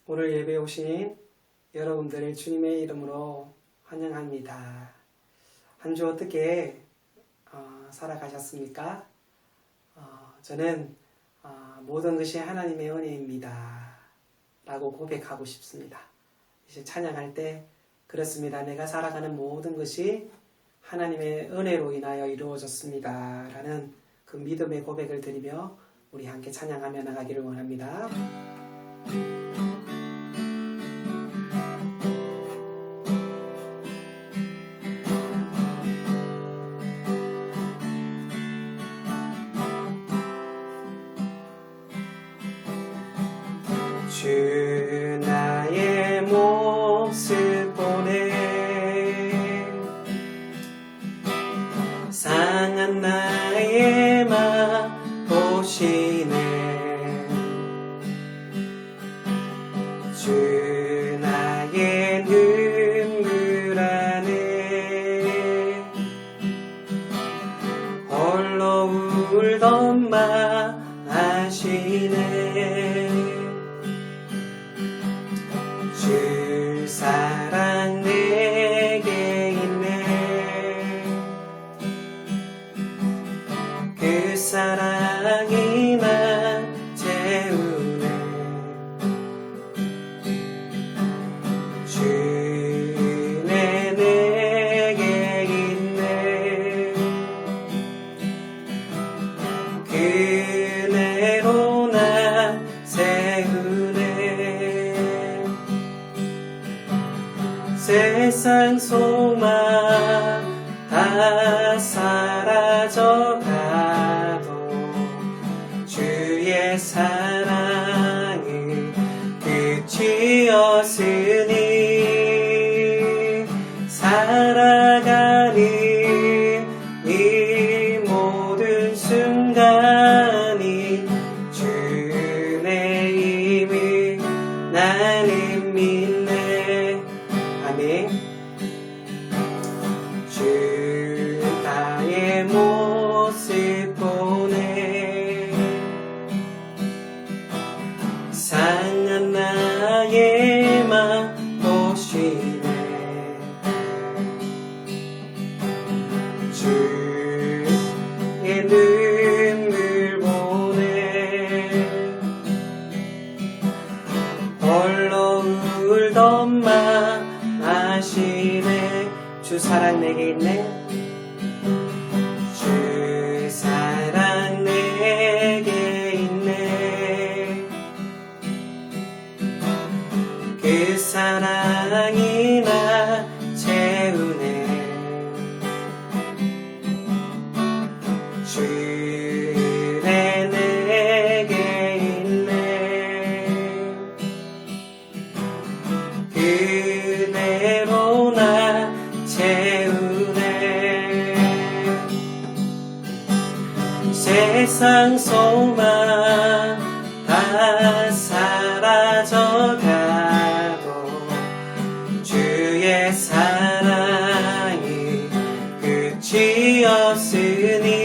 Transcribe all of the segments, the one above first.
오늘 예배에 오신 여러분들을 주님의 이름으로 환영합니다. 한 주 어떻게 살아가셨습니까? 저는 모든 것이 하나님의 은혜입니다 라고 고백하고 싶습니다. 이제 찬양할 때 그렇습니다. 내가 살아가는 모든 것이 하나님의 은혜로 인하여 이루어졌습니다 라는 그 믿음의 고백을 드리며 우리 함께 찬양하며 나가기를 원합니다. 주 나의 몫을 보내 상한 나의 맘 보시네 주 나의 눈물 안에 홀로 울던 마 아시네 주 사랑 내게 있네 그 사랑이 날 채우네 주네 내게 있네 그네로 날 세우네 세상 소망 다 사라져가도 주의 사랑은 끝이 없으니 살아가는 이 모든 순간이 주의 힘을 나는 믿네 아멘. 주 나의 모습 보내 상한 나의 맘 보시네 주의 눈물 보내 홀로 울던 마 아시네 주 사랑 내게 있네 주 사랑 내게 있네 그 사랑이 나 채우네 주네 내게 있네 그대로 나 채우네 세상 소망 다 사라져가도 주의 사랑이 끝이 없으니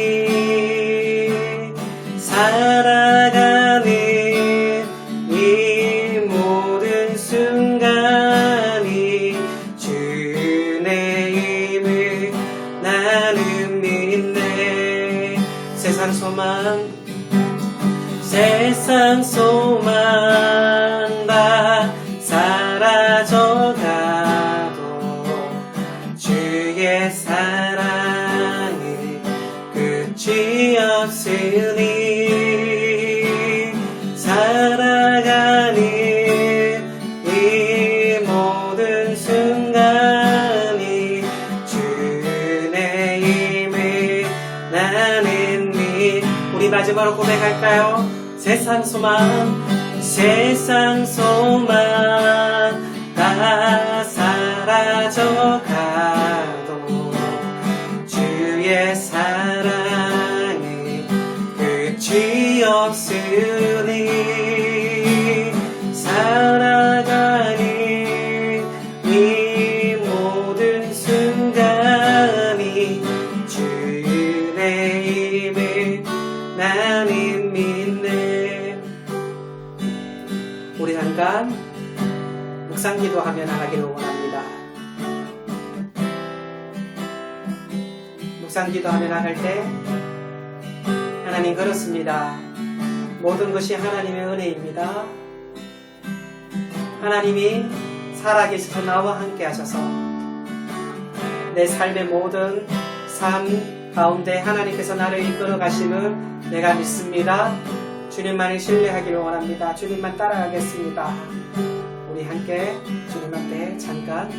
살아가는 이 모든 순간이 주의 힘을 나는 믿네 세상 소망 다 사라져가도 주의 사랑이 끝이 없으니 살아가는 이 모든 순간이 주의 힘을 나는 믿 우리 마지막으로 고백할까요? 세상 소망 다 사라져가도 주의 사랑이 끝이 없으니 살아가는 이 모든 순간이 주의 힘을 나는 믿네 우리 잠깐 묵상기도하며 나가기를 원합니다. 묵상기도하며 나갈 때 하나님 그렇습니다. 모든 것이 하나님의 은혜입니다. 하나님이 살아계셔서 나와 함께 하셔서 내 삶의 모든 삶 가운데 하나님께서 나를 이끌어 가심을 내가 믿습니다. 주님만을 신뢰하기를 원합니다. 주님만 따라가겠습니다. 우리 함께 주님한테 잠깐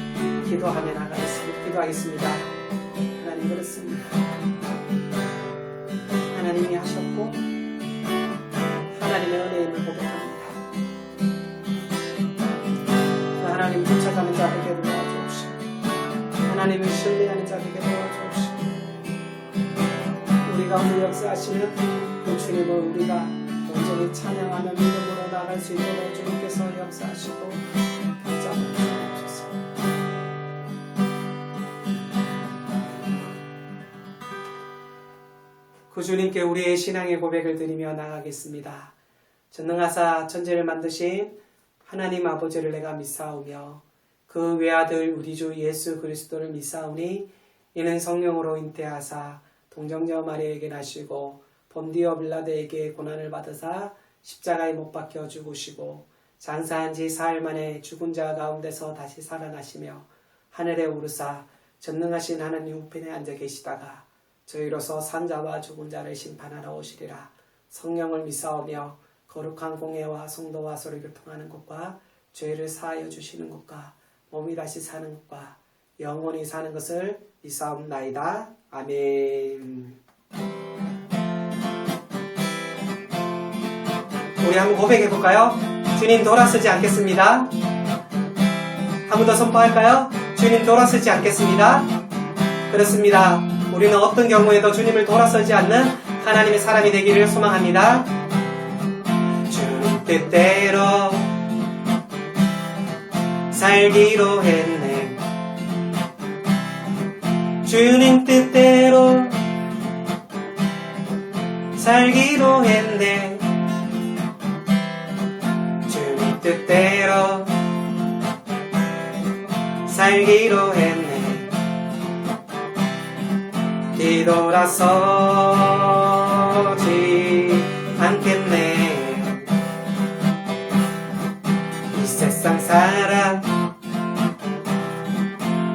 기도하며 나가겠습니다. 기도하겠습니다. 하나님 그렇습니다. 하나님이 하셨고 하나님의 은혜임을 고백합니다. 하나님 쫓아가는 자에게 도와주옵시고 하나님을 신뢰하는 자에게 도와주옵시고 우리 가운데 역사하시는 그 주님을 우리가 온전히 찬양하며 믿음으로 나갈 수 있도록 주님께서 역사하시고 붙잡아 주옵소서. 그 주님께 우리의 신앙의 고백을 드리며 나가겠습니다. 전능하사 천지를 만드신 하나님 아버지를 내가 믿사오며 그 외아들 우리 주 예수 그리스도를 믿사오니 이는 성령으로 잉태하사 동정녀 마리아에게 나시고 본디오 빌라도에게 고난을 받으사 십자가에 못 박혀 죽으시고 장사한 지 사흘 만에 죽은 자 가운데서 다시 살아나시며 하늘에 오르사 전능하신 하나님 우편에 앉아 계시다가 저희로서 산자와 죽은 자를 심판하러 오시리라. 성령을 믿사오며 거룩한 공예와 성도와 소리를 통하는 것과 죄를 사하여 주시는 것과 몸이 다시 사는 것과 영원히 사는 것을 믿사옵나이다. 아멘. 우리 한번 고백해 볼까요? 주님 돌아서지 않겠습니다. 한 번 더 선포할까요? 주님 돌아서지 않겠습니다. 그렇습니다. 우리는 어떤 경우에도 주님을 돌아서지 않는 하나님의 사람이 되기를 소망합니다. 주님 뜻대로 살기로 했네. 주님 뜻대로 살기로 했네. 주님 뜻대로 살기로 했네. 뒤돌아서지 않겠네. 이 세상 사람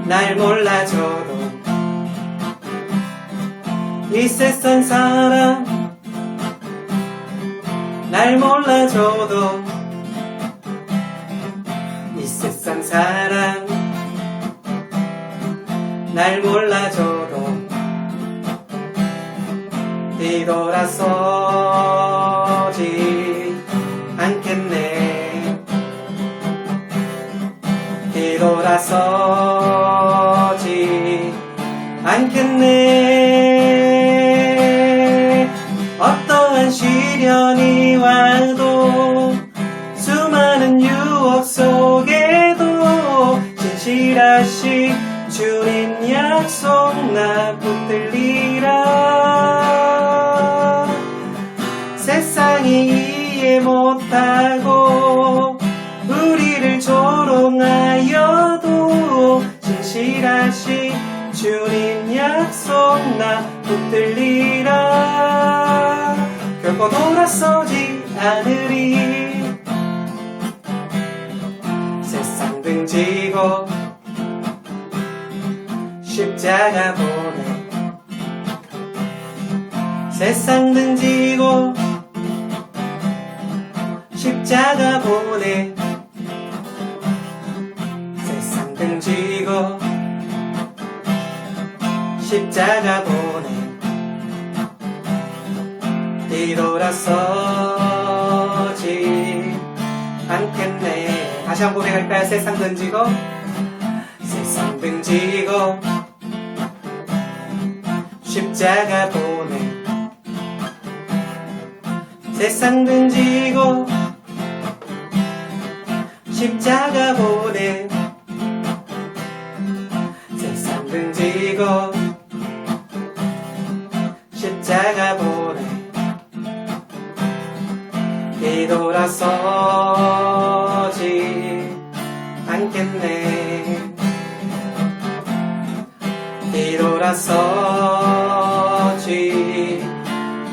날 몰라줘도 이 세상 사람 날 몰라줘도 이 세상 사람 날 몰라줘도 뒤돌아서지 않겠네. 뒤돌아서지 않겠네. 어떠한 시련이 와도 수많은 유혹 속에도 진실하신 주님 약속 나 붙들리라. 세상이 이해 못하고 우리를 조롱하여도 진실하신 주님 약속 나 붙들리라. 결코 돌아서지 않으리. 세상 등지고 십자가 보내. 세상 등지고 십자가 보내. 세상 등지고 십자가 보내. 뒤돌아서지 않겠네. 다시 한번 고백할까요? 세상 등지고 세상 등지고 십자가 보내. 세상 등지고 십자가 보내. 세상 등지고 십자가 보내. 뒤돌아서지 않겠네. 않겠네. 뒤돌아서지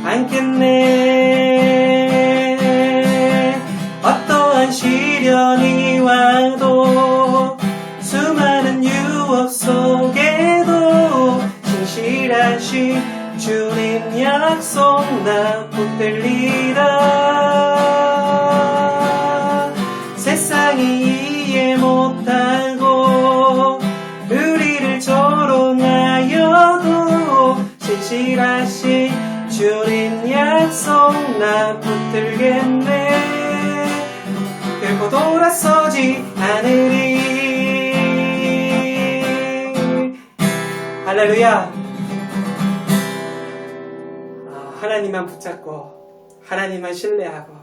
않겠네. 어떠한 시련이 와도 수많은 유혹 속에도 신실하신 주님 약속 나 붙들리라. 세상이 이해 못하고 우리를 조롱하여도 신실하신 주님 약속 나 붙들겠네. 결코 돌아서지 않으리. 할렐루야. 하나님만 붙잡고 하나님만 신뢰하고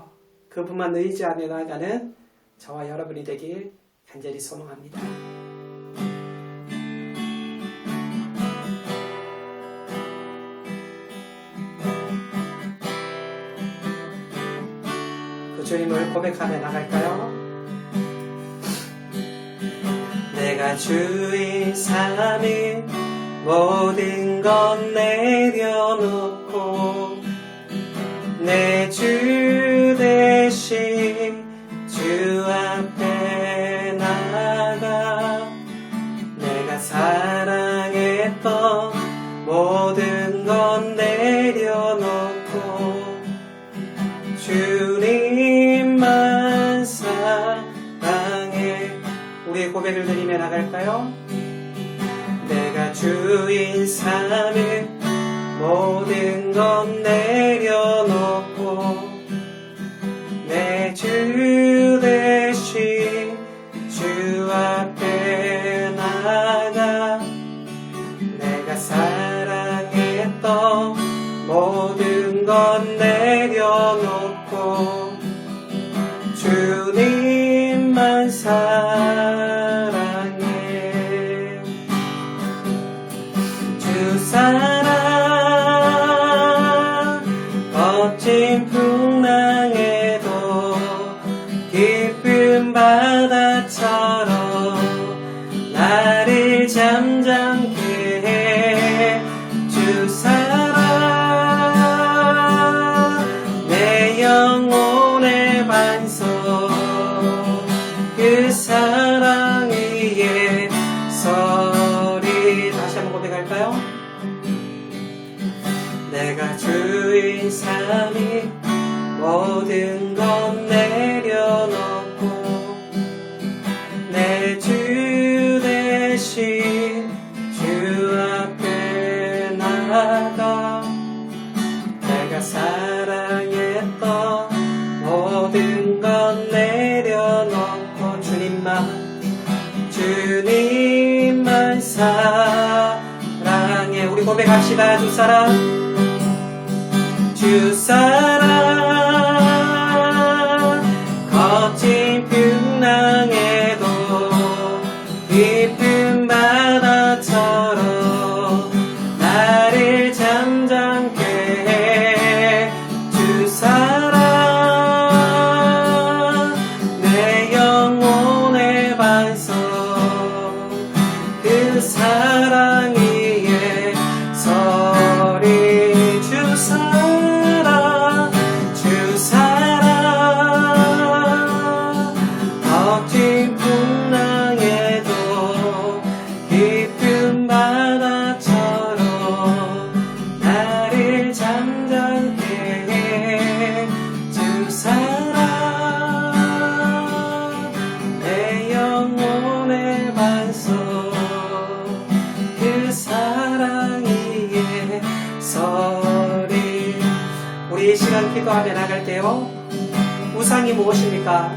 그분만 의지하며 나아가는 저와 여러분이 되길 간절히 소망합니다. 그 주님을 고백하며 나갈까요? 내가 주인 삼일 모든 것 내려놓고 내 주 대신 주 앞에 나가 내가 사랑했던 모든 것 내려놓고 주님만 사랑해. 우리의 고백을 드리며 나갈까요? 내가 주인 삼일 모든 것 내려놓고 내 주 대신 주 앞에 나가 내가 사랑했던 모든 것 내려놓고 주님만 사랑해. 주 사랑 거친 풍랑에도 깊은 바다처럼 나를 잠잠케 해. 주 사랑 내 영혼의 반석 그 사랑 위에 서리. 다시 한번 고백할까요? 내가 주인 삼일 모든 것 내려놓고 내 주 대신 주 앞에 나가 내가 사랑했던 모든 것 내려놓고 주님만 사랑해. 우리 고백합시다. 주 사랑 거친 풍랑에도 깊은 바다처럼 나를 잠잠케 해. 주 사랑 내 영혼의 반석 그 사랑 위에 서리. 주 사랑 거친 풍랑에도 깊은 바다처럼 나를 잠잠케 해. 주 사랑 내 영혼의 반석 그 사랑 위에 서리. 우리 이 시간 기도하며 나갈 때요, 우상이 무엇입니까?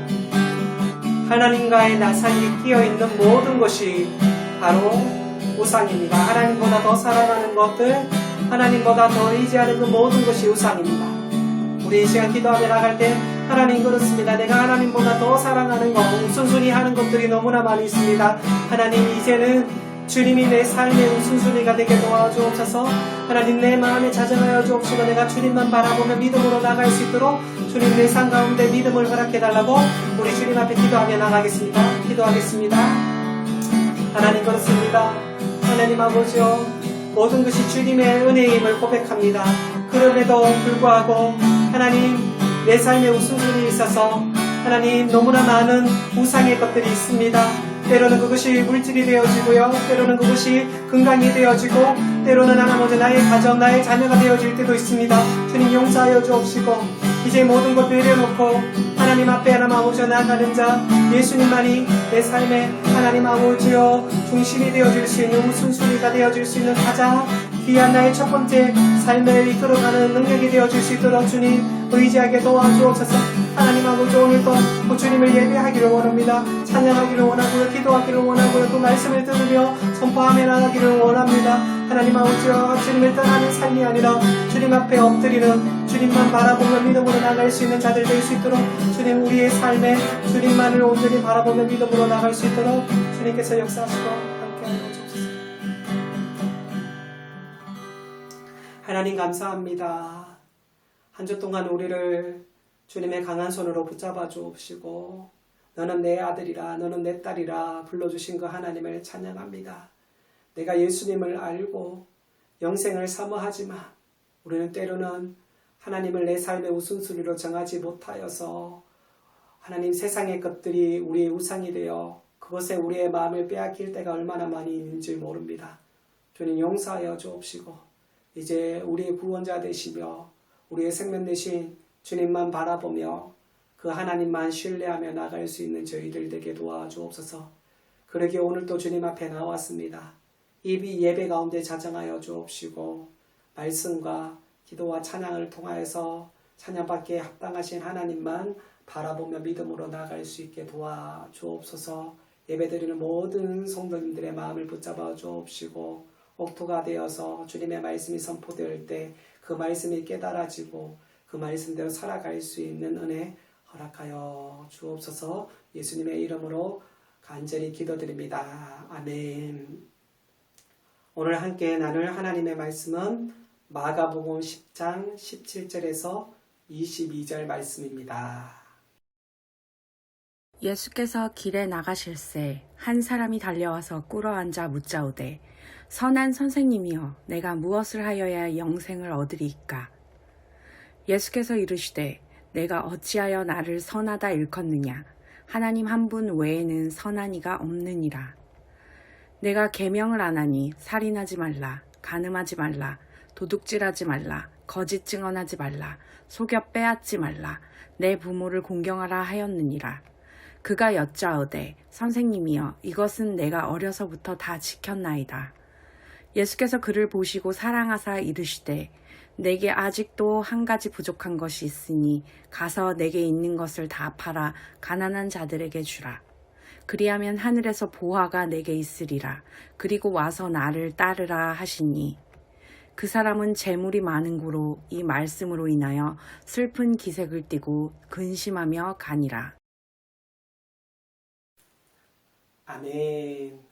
하나님과의 나사이에 끼어있는 모든 것이 바로 우상입니다. 하나님보다 더 사랑하는 것들, 하나님보다 더 의지하는 그 모든 것이 우상입니다. 우리 이 시간 기도하며 나갈 때 하나님 그렇습니다. 내가 하나님보다 더 사랑하는 것, 우선순위 하는 것들이 너무나 많이 있습니다. 하나님 이제는 주님이 내 삶의 우선순위가 되게 도와주옵소서. 하나님 내 마음에 자정하여 주옵시고 내가 주님만 바라보며 믿음으로 나갈 수 있도록 주님 내 삶 가운데 믿음을 허락해달라고 우리 주님 앞에 기도하며 나가겠습니다. 기도하겠습니다. 하나님 그렇습니다. 하나님 아버지요, 모든 것이 주님의 은혜임을 고백합니다. 그럼에도 불구하고 하나님 내 삶의 우선순위에 있어서 하나님 너무나 많은 우상의 것들이 있습니다. 때로는 그것이 물질이 되어지고요, 때로는 그것이 건강이 되어지고, 때로는 하나님 나의 가정, 나의 자녀가 되어질 때도 있습니다. 주님 용서하여 주옵시고 이제 모든 것 내려놓고 하나님 앞에 하나님 아버지여 나아가는 자 예수님만이 내 삶의 하나님 아버지여 중심이 되어질 수 있는 우선순위가 되어질 수 있는 가장 귀한 나의 첫 번째 삶을 이끌어가는 능력이 되어질 수 있도록 주님 의지하게 도와주옵소서. 하나님 아버지 오늘도 그 주님을 예배하기를 원합니다. 찬양하기를 원하고요, 기도하기를 원하고요, 그 말씀을 들으며 선포하며 나가기를 원합니다. 하나님 아버지여 주님을 떠나는 삶이 아니라 주님 앞에 엎드리는 주님만 바라보며 믿음으로 나갈 수 있는 자들 될 수 있도록 주님 우리의 삶에 주님만을 온전히 바라보며 믿음으로 나갈 수 있도록 주님께서 역사하시고 함께하여 주옵소서. 하나님 감사합니다. 한 주 동안 우리를 주님의 강한 손으로 붙잡아 주옵시고 너는 내 아들이라 너는 내 딸이라 불러주신 그 하나님을 찬양합니다. 내가 예수님을 알고 영생을 사모하지만 우리는 때로는 하나님을 내 삶의 우선순위로 정하지 못하여서 하나님 세상의 것들이 우리의 우상이 되어 그것에 우리의 마음을 빼앗길 때가 얼마나 많이 있는지 모릅니다. 주님 용서하여 주옵시고 이제 우리의 구원자 되시며 우리의 생명 되신 주님만 바라보며 그 하나님만 신뢰하며 나갈 수 있는 저희들 되게 도와주옵소서. 그러기에 오늘 또 주님 앞에 나왔습니다. 이 예배 가운데 자정하여 주옵시고 말씀과 기도와 찬양을 통하여서 찬양받기에 합당하신 하나님만 바라보며 믿음으로 나갈 수 있게 도와주옵소서. 예배드리는 모든 성도님들의 마음을 붙잡아 주옵시고 옥토가 되어서 주님의 말씀이 선포될 때 그 말씀이 깨달아지고 그 말씀대로 살아갈 수 있는 은혜 허락하여 주옵소서. 예수님의 이름으로 간절히 기도드립니다. 아멘. 오늘 함께 나눌 하나님의 말씀은 마가복음 10장 17절에서 22절 말씀입니다. 예수께서 길에 나가실새 한 사람이 달려와서 꿇어앉아 묻자오되 선한 선생님이여 내가 무엇을 하여야 영생을 얻으리이까. 예수께서 이르시되 내가 어찌하여 나를 선하다 일컫느냐. 하나님 한 분 외에는 선한 이가 없느니라. 내가 계명을 안 하니 살인하지 말라, 간음하지 말라, 도둑질하지 말라, 거짓 증언하지 말라, 속여 빼앗지 말라, 내 부모를 공경하라 하였느니라. 그가 여짜오되 선생님이여 이것은 내가 어려서부터 다 지켰나이다. 예수께서 그를 보시고 사랑하사 이르시되 내게 아직도 한 가지 부족한 것이 있으니 가서 내게 있는 것을 다 팔아 가난한 자들에게 주라. 그리하면 하늘에서 보화가 내게 있으리라. 그리고 와서 나를 따르라 하시니 그 사람은 재물이 많은 고로 이 말씀으로 인하여 슬픈 기색을 띠고 근심하며 가니라. 아멘.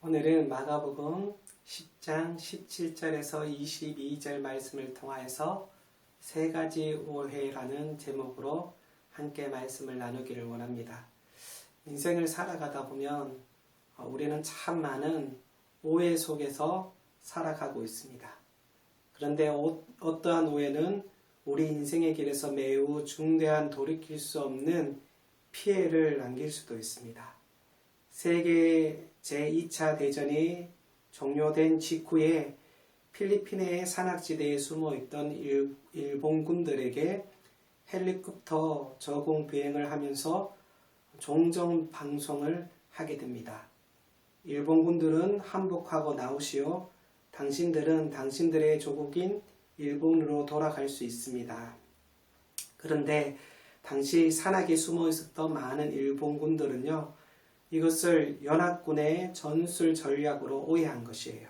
오늘은 마가복음 10장 17절에서 22절 말씀을 통하여서 세 가지 오해라는 제목으로 함께 말씀을 나누기를 원합니다. 인생을 살아가다 보면 우리는 참 많은 오해 속에서 살아가고 있습니다. 그런데 어떠한 오해는 우리 인생의 길에서 매우 중대한 돌이킬 수 없는 피해를 남길 수도 있습니다. 세계 제2차 대전이 종료된 직후에 필리핀의 산악지대에 숨어있던 일본군들에게 헬리콥터 저공 비행을 하면서 종전 방송을 하게 됩니다. 일본군들은 항복하고 나오시오. 당신들은 당신들의 조국인 일본으로 돌아갈 수 있습니다. 그런데 당시 산악에 숨어 있었던 많은 일본군들은요, 이것을 연합군의 전술 전략으로 오해한 것이에요.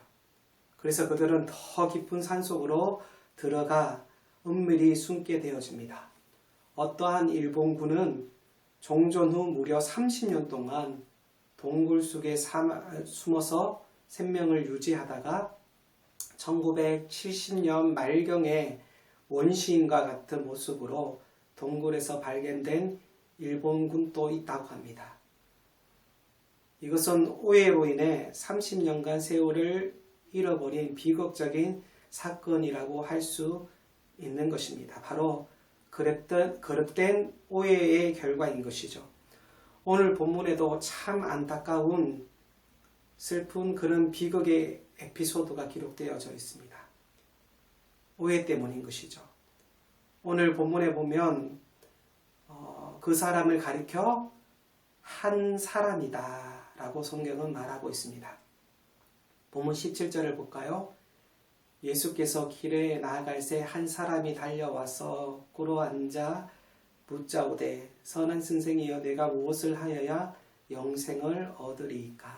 그래서 그들은 더 깊은 산속으로 들어가 은밀히 숨게 되어집니다. 어떠한 일본군은 종전 후 무려 30년 동안 동굴 속에 숨어서 생명을 유지하다가 1970년 말경에 원시인과 같은 모습으로 동굴에서 발견된 일본군도 있다고 합니다. 이것은 오해로 인해 30년간 세월을 잃어버린 비극적인 사건이라고 할 수 있는 것입니다. 바로 거듭된 오해의 결과인 것이죠. 오늘 본문에도 참 안타까운 슬픈 그런 비극의 에피소드가 기록되어져 있습니다. 오해 때문인 것이죠. 오늘 본문에 보면 그 사람을 가리켜 한 사람이다 라고 성경은 말하고 있습니다. 본문 17절을 볼까요? 예수께서 길에 나아갈 새 한 사람이 달려와서 꿇어앉아 묻자오되 선한 선생이여 내가 무엇을 하여야 영생을 얻으리이까.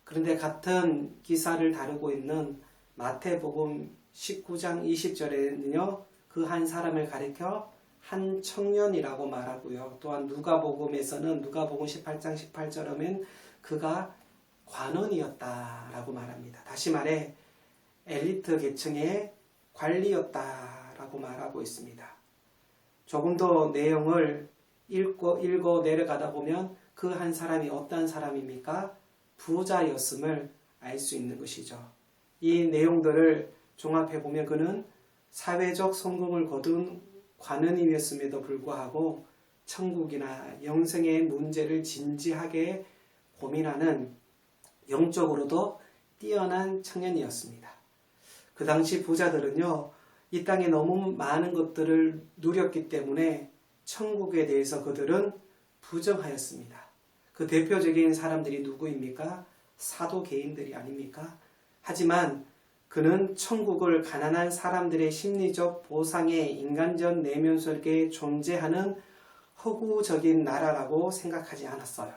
그런데 같은 기사를 다루고 있는 마태복음 19장 20절에는요. 그 한 사람을 가리켜 한 청년이라고 말하고요. 또한 누가복음에서는 누가복음 18장 18절에는 그가 관원이었다라고 말합니다. 다시 말해 엘리트 계층의 관리였다라고 말하고 있습니다. 조금 더 내용을 읽어 내려가다 보면 그 한 사람이 어떤 사람입니까? 부자였음을 알 수 있는 것이죠. 이 내용들을 종합해 보면 그는 사회적 성공을 거둔 관원이었음에도 불구하고 천국이나 영생의 문제를 진지하게 고민하는 영적으로도 뛰어난 청년이었습니다. 그 당시 부자들은요, 이 땅에 너무 많은 것들을 누렸기 때문에 천국에 대해서 그들은 부정하였습니다. 그 대표적인 사람들이 누구입니까? 사도개인들이 아닙니까? 하지만 그는 천국을 가난한 사람들의 심리적 보상의 인간적 내면 속에 존재하는 허구적인 나라라고 생각하지 않았어요.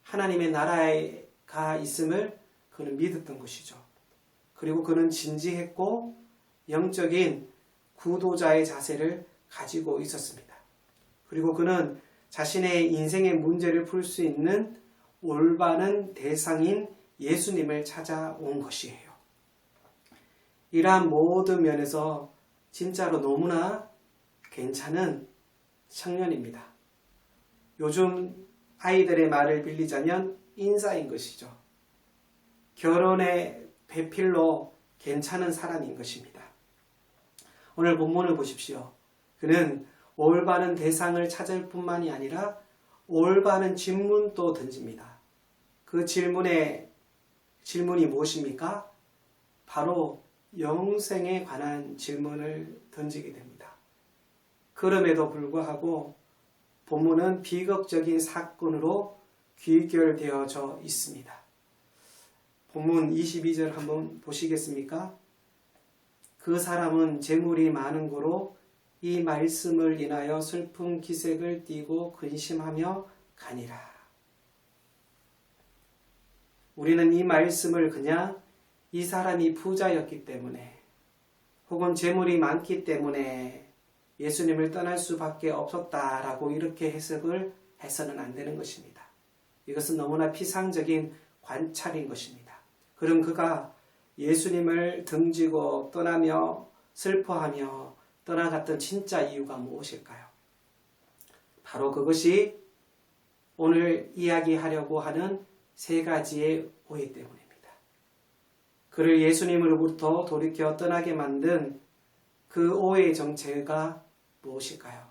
하나님의 나라가 있음을 그는 믿었던 것이죠. 그리고 그는 진지했고 영적인 구도자의 자세를 가지고 있었습니다. 그리고 그는 자신의 인생의 문제를 풀 수 있는 올바른 대상인 예수님을 찾아온 것이에요. 이러한 모든 면에서 진짜로 너무나 괜찮은 청년입니다. 요즘 아이들의 말을 빌리자면 인싸인 것이죠. 결혼의 배필로 괜찮은 사람인 것입니다. 오늘 본문을 보십시오. 그는 올바른 대상을 찾을 뿐만이 아니라 올바른 질문도 던집니다. 그 질문이 무엇입니까? 바로 영생에 관한 질문을 던지게 됩니다. 그럼에도 불구하고 본문은 비극적인 사건으로 귀결되어져 있습니다. 본문 22절 한번 보시겠습니까? 그 사람은 재물이 많은 고로 이 말씀을 인하여 슬픈 기색을 띠고 근심하며 가니라. 우리는 이 말씀을 그냥 이 사람이 부자였기 때문에 혹은 재물이 많기 때문에 예수님을 떠날 수밖에 없었다라고 이렇게 해석을 해서는 안 되는 것입니다. 이것은 너무나 피상적인 관찰인 것입니다. 그럼 그가 예수님을 등지고 떠나며 슬퍼하며 떠나갔던 진짜 이유가 무엇일까요? 바로 그것이 오늘 이야기하려고 하는 세 가지의 오해 때문입니다. 그를 예수님으로부터 돌이켜 떠나게 만든 그 오해의 정체가 무엇일까요?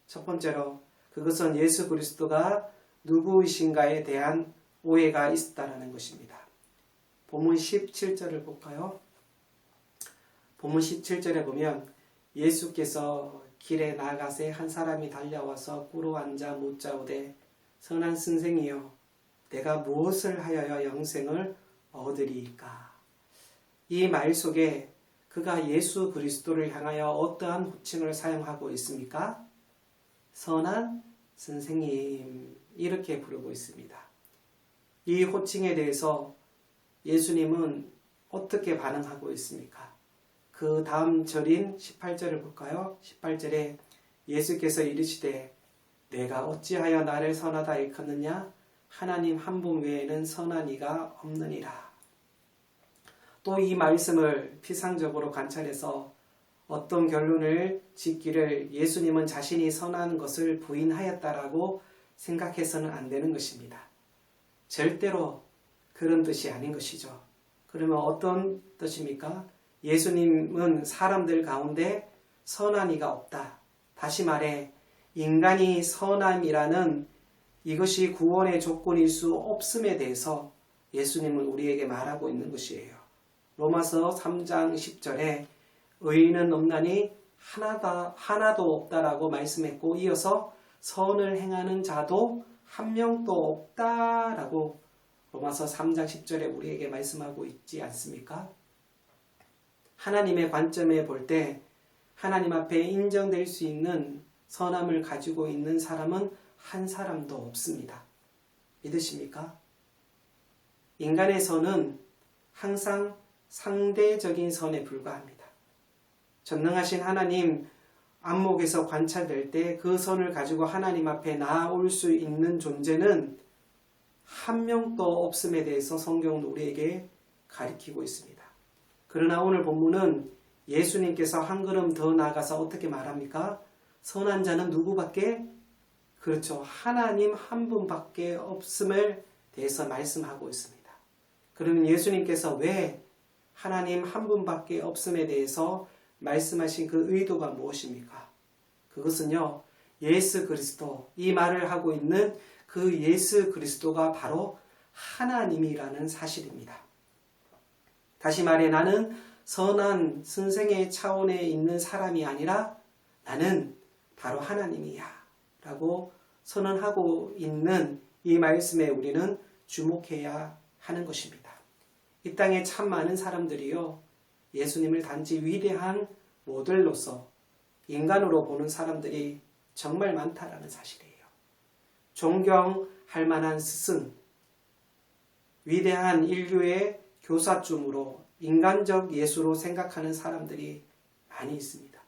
첫 번째로 그것은 예수 그리스도가 누구이신가에 대한 오해가 있었다는 것입니다. 본문 17절을 볼까요? 본문 17절에 보면 예수께서 길에 나가세 한 사람이 달려와서 꿇어앉아 묻자오되 선한 선생이여 내가 무엇을 하여야 영생을 얻으리이까. 이 말 속에 그가 예수 그리스도를 향하여 어떠한 호칭을 사용하고 있습니까? 선한 선생님 이렇게 부르고 있습니다. 이 호칭에 대해서 예수님은 어떻게 반응하고 있습니까? 그 다음 절인 18절을 볼까요? 18절에 예수께서 이르시되 내가 어찌하여 나를 선하다 일컫느냐? 하나님 한 분 외에는 선한 이가 없느니라. 또 이 말씀을 피상적으로 관찰해서 어떤 결론을 짓기를 예수님은 자신이 선한 것을 부인하였다라고 생각해서는 안 되는 것입니다. 절대로 그런 뜻이 아닌 것이죠. 그러면 어떤 뜻입니까? 예수님은 사람들 가운데 선한 이가 없다. 다시 말해 인간이 선함이라는 이것이 구원의 조건일 수 없음에 대해서 예수님은 우리에게 말하고 있는 것이에요. 로마서 3장 10절에 의인은 없나니 하나도 없다라고 말씀했고 이어서 선을 행하는 자도 한 명도 없다라고 로마서 3장 10절에 우리에게 말씀하고 있지 않습니까? 하나님의 관점에 볼 때 하나님 앞에 인정될 수 있는 선함을 가지고 있는 사람은 한 사람도 없습니다. 믿으십니까? 인간의 선은 항상 상대적인 선에 불과합니다. 전능하신 하나님 안목에서 관찰될 때 그 선을 가지고 하나님 앞에 나아올 수 있는 존재는 한 명도 없음에 대해서 성경은 우리에게 가리키고 있습니다. 그러나 오늘 본문은 예수님께서 한 걸음 더 나아가서 어떻게 말합니까? 선한 자는 누구밖에? 그렇죠. 하나님 한 분밖에 없음을 대해서 말씀하고 있습니다. 그러면 예수님께서 왜 하나님 한 분밖에 없음에 대해서 말씀하신 그 의도가 무엇입니까? 그것은요, 예수 그리스도, 이 말을 하고 있는 그 예수 그리스도가 바로 하나님이라는 사실입니다. 다시 말해 나는 선한 선생의 차원에 있는 사람이 아니라 나는 바로 하나님이야 라고 선언하고 있는 이 말씀에 우리는 주목해야 하는 것입니다. 이 땅에 참 많은 사람들이요, 예수님을 단지 위대한 모델로서 인간으로 보는 사람들이 정말 많다라는 사실이에요. 존경할 만한 스승, 위대한 인류의 교사쯤으로 인간적 예수로 생각하는 사람들이 많이 있습니다.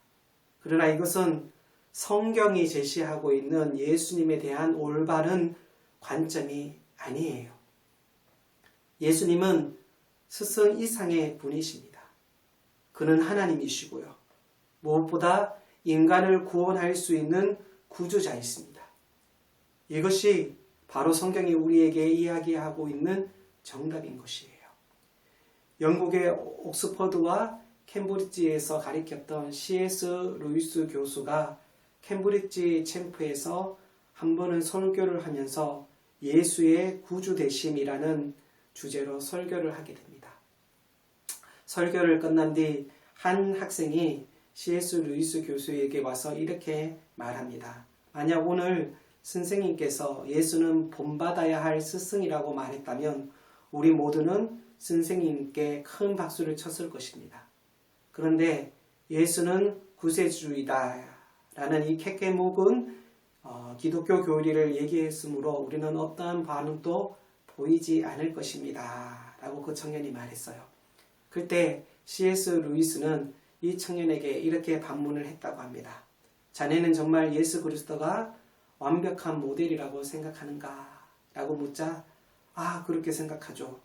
그러나 이것은 성경이 제시하고 있는 예수님에 대한 올바른 관점이 아니에요. 예수님은 스승 이상의 분이십니다. 그는 하나님이시고요. 무엇보다 인간을 구원할 수 있는 구주자이십니다. 이것이 바로 성경이 우리에게 이야기하고 있는 정답인 것이에요. 영국의 옥스퍼드와 캠브리지에서 가르쳤던 C.S. 루이스 교수가 캠브리지 캠프에서 한 번은 설교를 하면서 예수의 구주되심이라는 주제로 설교를 하게 됩니다. 설교를 끝난 뒤 한 학생이 C.S. 루이스 교수에게 와서 이렇게 말합니다. 만약 오늘 선생님께서 예수는 본받아야 할 스승이라고 말했다면 우리 모두는 선생님께 큰 박수를 쳤을 것입니다. 그런데 예수는 구세주이다 라는 이 캐캐묵은 기독교 교리를 얘기했으므로 우리는 어떠한 반응도 보이지 않을 것입니다 라고 그 청년이 말했어요. 그때 C.S. 루이스는 이 청년에게 이렇게 반문을 했다고 합니다. 자네는 정말 예수 그리스도가 완벽한 모델이라고 생각하는가? 라고 묻자 그렇게 생각하죠.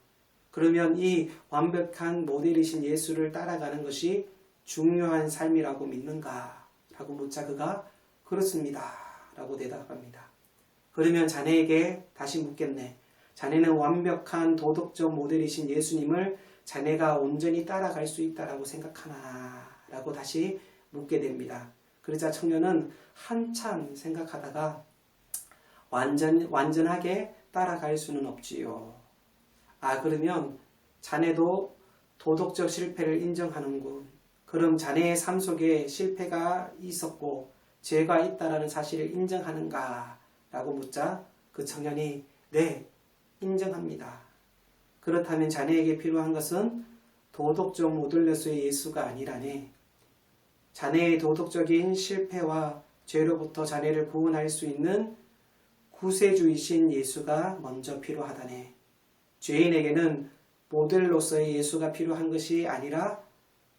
그러면 이 완벽한 모델이신 예수를 따라가는 것이 중요한 삶이라고 믿는가? 라고 묻자 그가 그렇습니다 라고 대답합니다. 그러면 자네에게 다시 묻겠네. 자네는 완벽한 도덕적 모델이신 예수님을 자네가 온전히 따라갈 수 있다라고 생각하나? 라고 다시 묻게 됩니다. 그러자 청년은 한참 생각하다가 완전하게 따라갈 수는 없지요. 그러면 자네도 도덕적 실패를 인정하는군. 그럼 자네의 삶 속에 실패가 있었고 죄가 있다라는 사실을 인정하는가? 라고 묻자 그 청년이 네, 인정합니다. 그렇다면 자네에게 필요한 것은 도덕적 모델로서의 예수가 아니라네. 자네의 도덕적인 실패와 죄로부터 자네를 구원할 수 있는 구세주이신 예수가 먼저 필요하다네. 죄인에게는 모델로서의 예수가 필요한 것이 아니라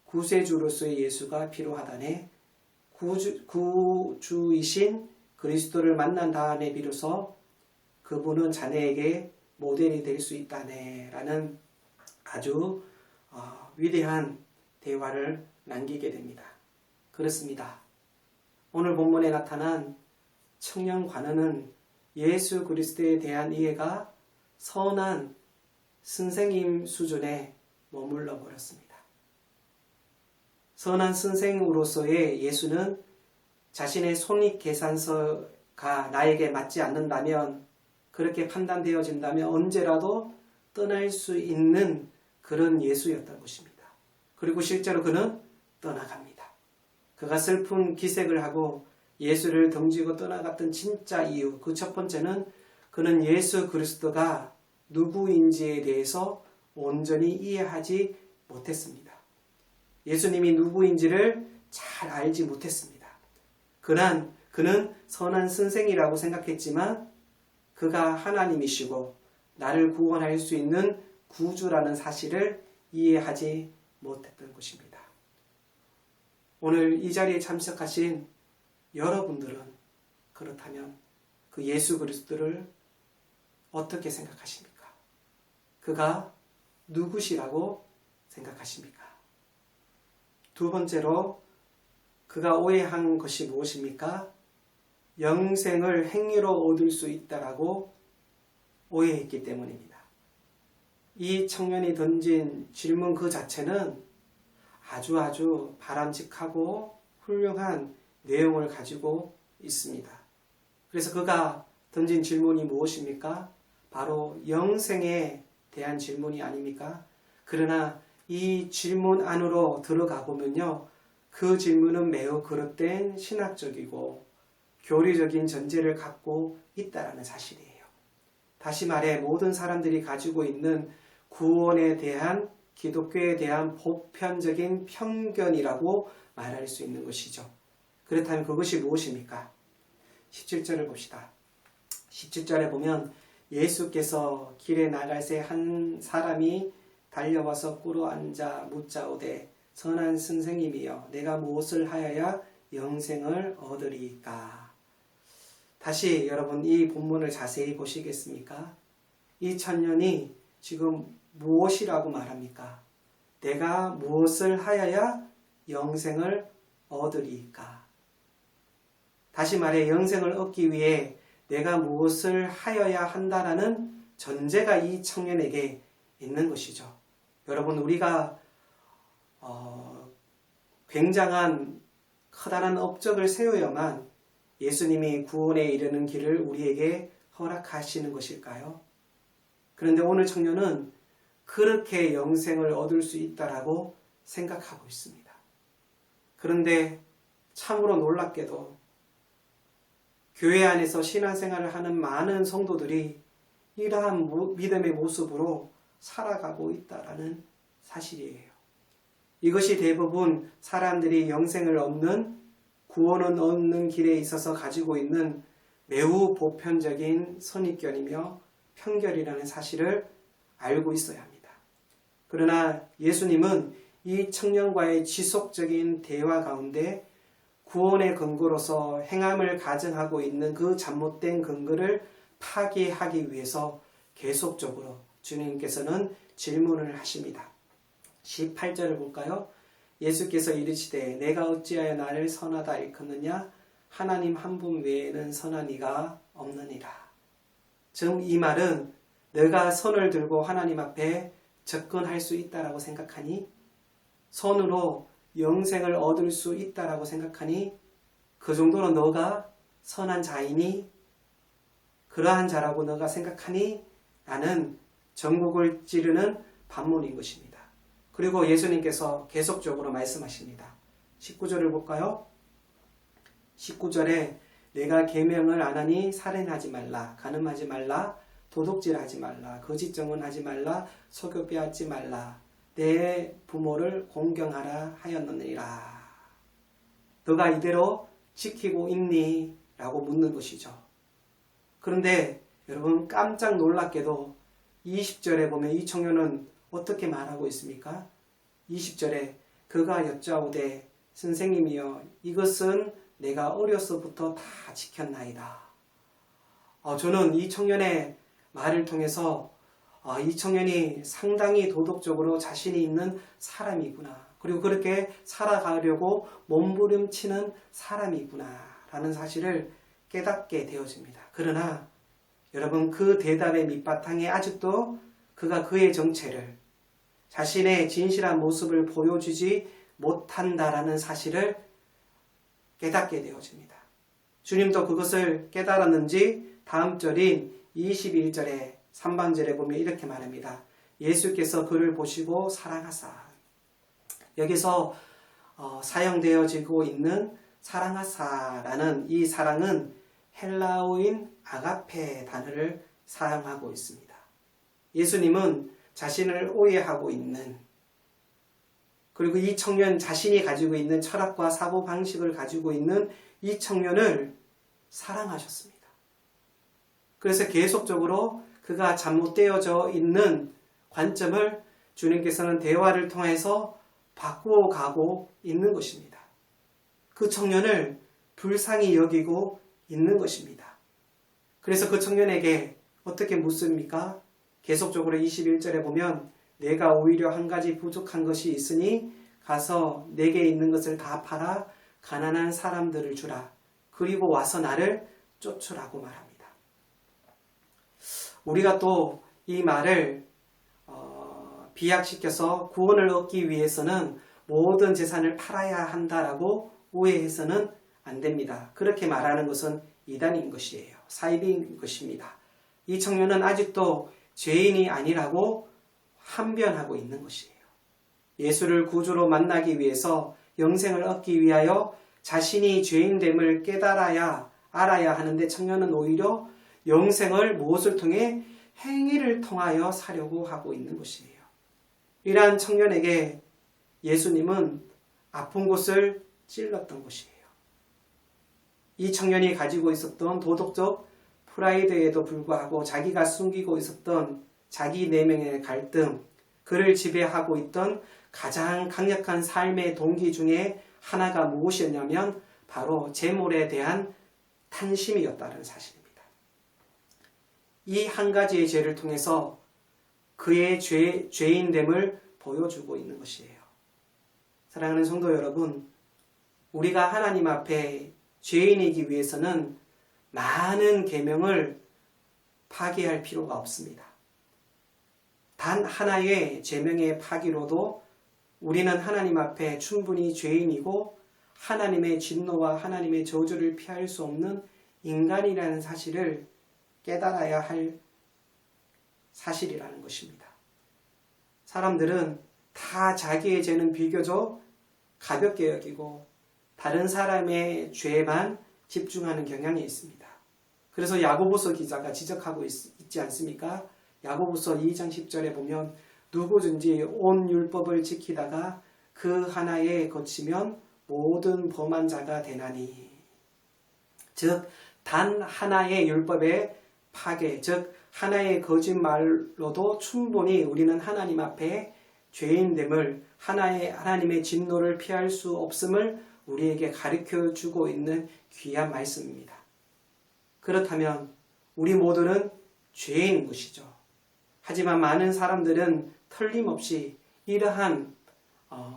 구세주로서의 예수가 필요하다네. 구주이신 그리스도를 만난 다음에 비로소 그분은 자네에게 모델이 될 수 있다네 라는 아주 위대한 대화를 남기게 됩니다. 그렇습니다. 오늘 본문에 나타난 청년 관원은 예수 그리스도에 대한 이해가 선한 선생님 수준에 머물러 버렸습니다. 선한 선생으로서의 예수는 자신의 손익계산서가 나에게 맞지 않는다면, 그렇게 판단되어진다면 언제라도 떠날 수 있는 그런 예수였던 것입니다. 그리고 실제로 그는 떠나갑니다. 그가 슬픈 기색을 하고 예수를 덩지고 떠나갔던 진짜 이유, 그 첫 번째는 그는 예수 그리스도가 누구인지에 대해서 온전히 이해하지 못했습니다. 예수님이 누구인지를 잘 알지 못했습니다. 그는 선한 선생이라고 생각했지만 그가 하나님이시고 나를 구원할 수 있는 구주라는 사실을 이해하지 못했던 것입니다. 오늘 이 자리에 참석하신 여러분들은 그렇다면 그 예수 그리스도를 어떻게 생각하십니까? 그가 누구시라고 생각하십니까? 두 번째로 그가 오해한 것이 무엇입니까? 영생을 행위로 얻을 수 있다라고 오해했기 때문입니다. 이 청년이 던진 질문 그 자체는 아주 바람직하고 훌륭한 내용을 가지고 있습니다. 그래서 그가 던진 질문이 무엇입니까? 바로 영생에 대한 질문이 아닙니까? 그러나 이 질문 안으로 들어가 보면요, 그 질문은 매우 그릇된 신학적이고 교리적인 전제를 갖고 있다는 사실이에요. 다시 말해 모든 사람들이 가지고 있는 구원에 대한, 기독교에 대한 보편적인 편견이라고 말할 수 있는 것이죠. 그렇다면 그것이 무엇입니까? 17절을 봅시다. 17절에 보면 예수께서 길에 나갈새 한 사람이 달려와서 꿇어 앉아 묻자오되 선한 선생님이여 내가 무엇을 하여야 영생을 얻으리까? 다시 여러분 이 본문을 자세히 보시겠습니까? 이 청년이 지금 무엇이라고 말합니까? 내가 무엇을 하여야 영생을 얻으리까? 다시 말해 영생을 얻기 위해 내가 무엇을 하여야 한다라는 전제가 이 청년에게 있는 것이죠. 여러분 우리가 굉장한 커다란 업적을 세워야만 예수님이 구원에 이르는 길을 우리에게 허락하시는 것일까요? 그런데 오늘 청년은 그렇게 영생을 얻을 수 있다라고 생각하고 있습니다. 그런데 참으로 놀랍게도 교회 안에서 신앙생활을 하는 많은 성도들이 이러한 믿음의 모습으로 살아가고 있다라는 사실이에요. 이것이 대부분 사람들이 영생을 얻는, 구원을 얻는 길에 있어서 가지고 있는 매우 보편적인 선입견이며 편견이라는 사실을 알고 있어야 합니다. 그러나 예수님은 이 청년과의 지속적인 대화 가운데 구원의 근거로서 행함을 가정하고 있는 그 잘못된 근거를 파괴하기 위해서 계속적으로 주님께서는 질문을 하십니다. 18절을 볼까요? 예수께서 이르시되 내가 어찌하여 나를 선하다 일컫느냐? 하나님 한 분 외에는 선한 이가 없느니라. 즉 이 말은 내가 손을 들고 하나님 앞에 접근할 수 있다라고 생각하니, 손으로 영생을 얻을 수 있다라고 생각하니, 그 정도로 너가 선한 자이니, 그러한 자라고 너가 생각하니 라는 전국을 찌르는 반문인 것입니다. 그리고 예수님께서 계속적으로 말씀하십니다. 19절을 볼까요? 19절에 내가 계명을 안 하니 살인하지 말라, 간음하지 말라, 도둑질하지 말라, 거짓 증언하지 말라, 속여 빼앗지 말라, 내 부모를 공경하라 하였느니라. 너가 이대로 지키고 있니? 라고 묻는 것이죠. 그런데 여러분 깜짝 놀랍게도 20절에 보면 이 청년은 어떻게 말하고 있습니까? 20절에 그가 여짜오되 선생님이여 이것은 내가 어려서부터 다 지켰나이다. 저는 이 청년의 말을 통해서 이 청년이 상당히 도덕적으로 자신이 있는 사람이구나. 그리고 그렇게 살아가려고 몸부림치는 사람이구나 라는 사실을 깨닫게 되어집니다. 그러나 여러분, 그 대답의 밑바탕에 아직도 그가 그의 정체를, 자신의 진실한 모습을 보여주지 못한다라는 사실을 깨닫게 되어집니다. 주님도 그것을 깨달았는지 다음 절인 21절에 3반절에 보면 이렇게 말합니다. 예수께서 그를 보시고 사랑하사. 여기서 사용되어지고 있는 사랑하사라는 이 사랑은 헬라어인 아가페 단어를 사용하고 있습니다. 예수님은 자신을 오해하고 있는, 그리고 이 청년 자신이 가지고 있는 철학과 사고방식을 가지고 있는 이 청년을 사랑하셨습니다. 그래서 계속적으로 그가 잘못되어져 있는 관점을 주님께서는 대화를 통해서 바꾸어 가고 있는 것입니다. 그 청년을 불쌍히 여기고 있는 것입니다. 그래서 그 청년에게 어떻게 묻습니까? 계속적으로 21절에 보면 내가 오히려 한 가지 부족한 것이 있으니 가서 내게 있는 것을 다 팔아 가난한 사람들을 주라. 그리고 와서 나를 쫓으라고 말합니다. 우리가 또 이 말을 비약시켜서 구원을 얻기 위해서는 모든 재산을 팔아야 한다라고 오해해서는 안 됩니다. 그렇게 말하는 것은 이단인 것이에요. 사입인 것입니다. 이 청년은 아직도 죄인이 아니라고 항변하고 있는 것이에요. 예수를 구주로 만나기 위해서 영생을 얻기 위하여 자신이 죄인됨을 깨달아야 알아야 하는데 청년은 오히려 영생을 무엇을 통해 행위를 통하여 사려고 하고 있는 것이에요. 이러한 청년에게 예수님은 아픈 곳을 찔렀던 것이에요. 이 청년이 가지고 있었던 도덕적 프라이드에도 불구하고 자기가 숨기고 있었던 자기 내면의 갈등, 그를 지배하고 있던 가장 강력한 삶의 동기 중에 하나가 무엇이었냐면 바로 재물에 대한 탐심이었다는 사실입니다. 이 한 가지의 죄를 통해서 그의 죄인됨을 보여주고 있는 것이에요. 사랑하는 성도 여러분, 우리가 하나님 앞에 죄인이기 위해서는 많은 계명을 파기할 필요가 없습니다. 단 하나의 제명의 파기로도 우리는 하나님 앞에 충분히 죄인이고 하나님의 진노와 하나님의 저주를 피할 수 없는 인간이라는 사실을 깨달아야 할 사실이라는 것입니다. 사람들은 다 자기의 죄는 비교적 가볍게 여기고 다른 사람의 죄에만 집중하는 경향이 있습니다. 그래서 야고보서 기자가 지적하고 있지 않습니까? 야고보서 2장 10절에 보면 누구든지 온 율법을 지키다가 그 하나에 거치면 모든 범한 자가 되나니. 즉 단 하나의 율법의 파괴, 즉 하나의 거짓말로도 충분히 우리는 하나님 앞에 죄인됨을, 하나님의 진노를 피할 수 없음을 우리에게 가르쳐 주고 있는 귀한 말씀입니다. 그렇다면 우리 모두는 죄인인 것이죠. 하지만 많은 사람들은 틀림없이 이러한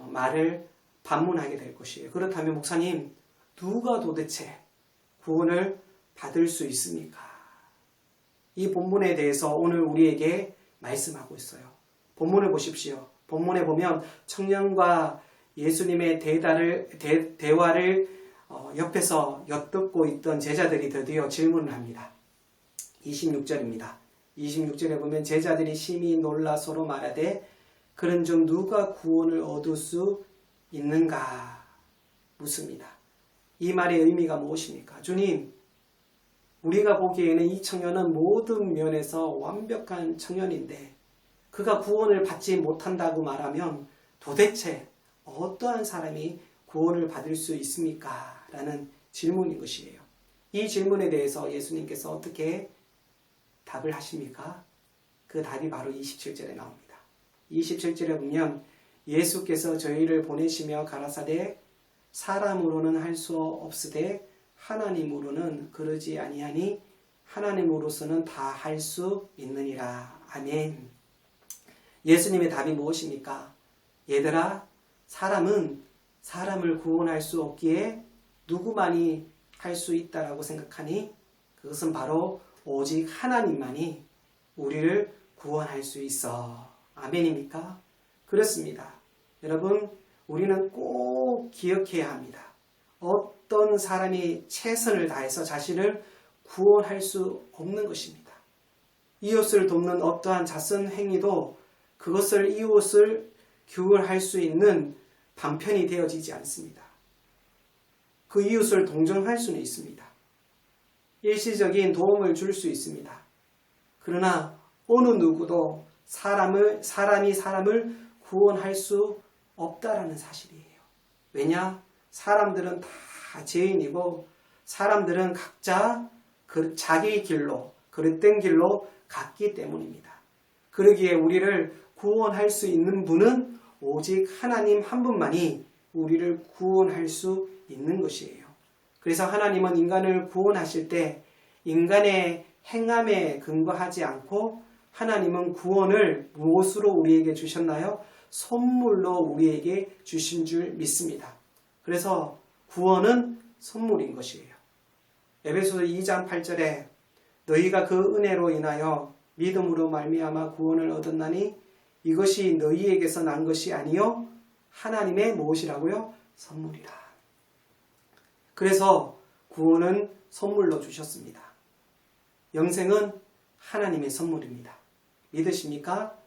말을 반문하게 될 것이에요. 그렇다면 목사님, 누가 도대체 구원을 받을 수 있습니까? 이 본문에 대해서 오늘 우리에게 말씀하고 있어요. 본문을 보십시오. 본문에 보면 청년과 예수님의 대화를 옆에서 엿듣고 있던 제자들이 드디어 질문을 합니다. 26절입니다. 26절에 보면 제자들이 심히 놀라 서로 말하되 그런즉 누가 구원을 얻을 수 있는가 묻습니다. 이 말의 의미가 무엇입니까? 주님, 우리가 보기에는 이 청년은 모든 면에서 완벽한 청년인데 그가 구원을 받지 못한다고 말하면 도대체 어떠한 사람이 구원을 받을 수 있습니까? 라는 질문인 것이에요. 이 질문에 대해서 예수님께서 어떻게 답을 하십니까? 그 답이 바로 27절에 나옵니다. 27절에 보면 예수께서 저희를 보내시며 가라사대 사람으로는 할 수 없으되 하나님으로는 그러지 아니하니 하나님으로서는 다 할 수 있느니라. 아멘. 예수님의 답이 무엇입니까? 얘들아, 사람은 사람을 구원할 수 없기에 누구만이 할 수 있다라고 생각하니 그것은 바로 오직 하나님만이 우리를 구원할 수 있어. 아멘입니까? 그렇습니다. 여러분, 우리는 꼭 기억해야 합니다. 어떤 사람이 최선을 다해서 자신을 구원할 수 없는 것입니다. 이웃을 돕는 어떠한 자선 행위도 그것을 이웃을 구원할 수 있는 방편이 되어지지 않습니다. 그 이웃을 동정할 수는 있습니다. 일시적인 도움을 줄 수 있습니다. 그러나 어느 누구도 사람이 사람을 구원할 수 없다라는 사실이에요. 왜냐? 사람들은 다 죄인이고 사람들은 각자 자기 길로, 그릇된 길로 갔기 때문입니다. 그러기에 우리를 구원할 수 있는 분은 오직 하나님 한 분만이 우리를 구원할 수 있는 것이에요. 그래서 하나님은 인간을 구원하실 때 인간의 행함에 근거하지 않고 하나님은 구원을 무엇으로 우리에게 주셨나요? 선물로 우리에게 주신 줄 믿습니다. 그래서 구원은 선물인 것이에요. 에베소서 2장 8절에 너희가 그 은혜로 인하여 믿음으로 말미암아 구원을 얻었나니 이것이 너희에게서 난 것이 아니요 하나님의 무엇이라고요? 선물이라. 그래서 구원은 선물로 주셨습니다. 영생은 하나님의 선물입니다. 믿으십니까?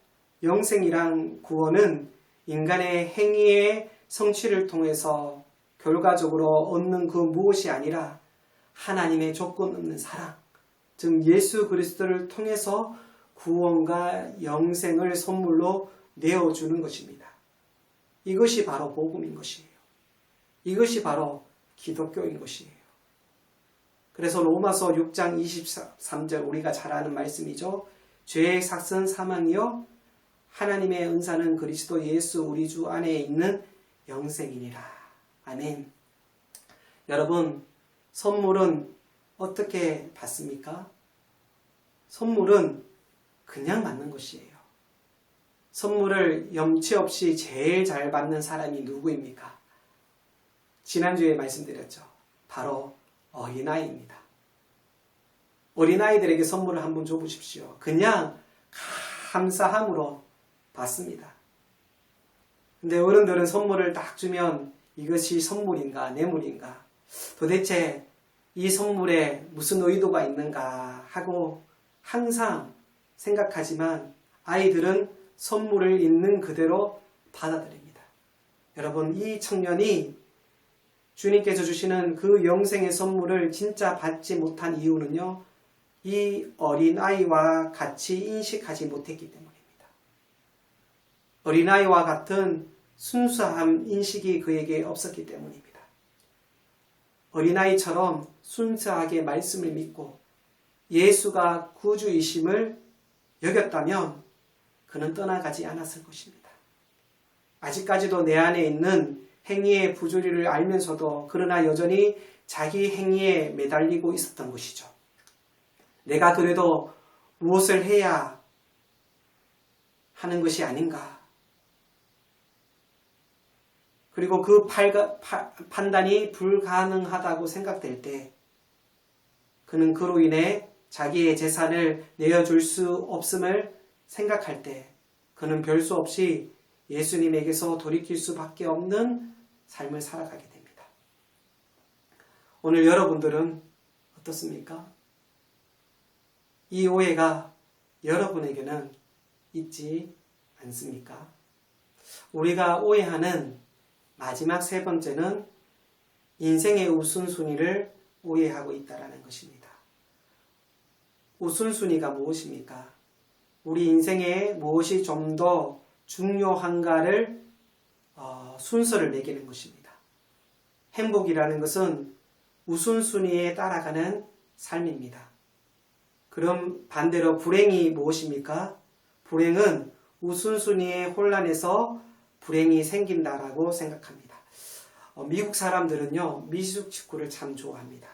영생이란 구원은 인간의 행위의 성취를 통해서 결과적으로 얻는 그 무엇이 아니라 하나님의 조건 없는 사랑, 즉 예수 그리스도를 통해서 구원과 영생을 선물로 내어주는 것입니다. 이것이 바로 복음인 것이에요. 이것이 바로 기독교인 것이에요. 그래서 로마서 6장 23절 우리가 잘 아는 말씀이죠. 죄의 삭은 사망이요 하나님의 은사는 그리스도 예수 우리 주 안에 있는 영생이니라. 아멘. 여러분, 선물은 어떻게 받습니까? 선물은 그냥 받는 것이에요. 선물을 염치 없이 제일 잘 받는 사람이 누구입니까? 지난주에 말씀드렸죠. 바로 어린아이입니다. 어린아이들에게 선물을 한번 줘보십시오. 그냥 감사함으로 받습니다. 근데 어른들은 선물을 딱 주면 이것이 선물인가 뇌물인가 도대체 이 선물에 무슨 의도가 있는가 하고 항상 생각하지만 아이들은 선물을 있는 그대로 받아들입니다. 여러분, 이 청년이 주님께서 주시는 그 영생의 선물을 진짜 받지 못한 이유는요, 이 어린아이와 같이 인식하지 못했기 때문입니다. 어린아이와 같은 순수함 인식이 그에게 없었기 때문입니다. 어린아이처럼 순수하게 말씀을 믿고 예수가 구주이심을 여겼다면 그는 떠나가지 않았을 것입니다. 아직까지도 내 안에 있는 행위의 부조리를 알면서도 그러나 여전히 자기 행위에 매달리고 있었던 것이죠. 내가 그래도 무엇을 해야 하는 것이 아닌가. 그리고 그 판단이 불가능하다고 생각될 때 그는 그로 인해 자기의 재산을 내어줄 수 없음을 생각할 때 그는 별 수 없이 예수님에게서 돌이킬 수밖에 없는 삶을 살아가게 됩니다. 오늘 여러분들은 어떻습니까? 이 오해가 여러분에게는 있지 않습니까? 우리가 오해하는 마지막 세 번째는 인생의 우선순위를 오해하고 있다는 것입니다. 우선순위가 무엇입니까? 우리 인생에 무엇이 좀 더 중요한가를 순서를 매기는 것입니다. 행복이라는 것은 우선순위에 따라가는 삶입니다. 그럼 반대로 불행이 무엇입니까? 불행은 우선순위의 혼란에서 불행이 생긴다라고 생각합니다. 미국 사람들은요, 미식 축구를 참 좋아합니다.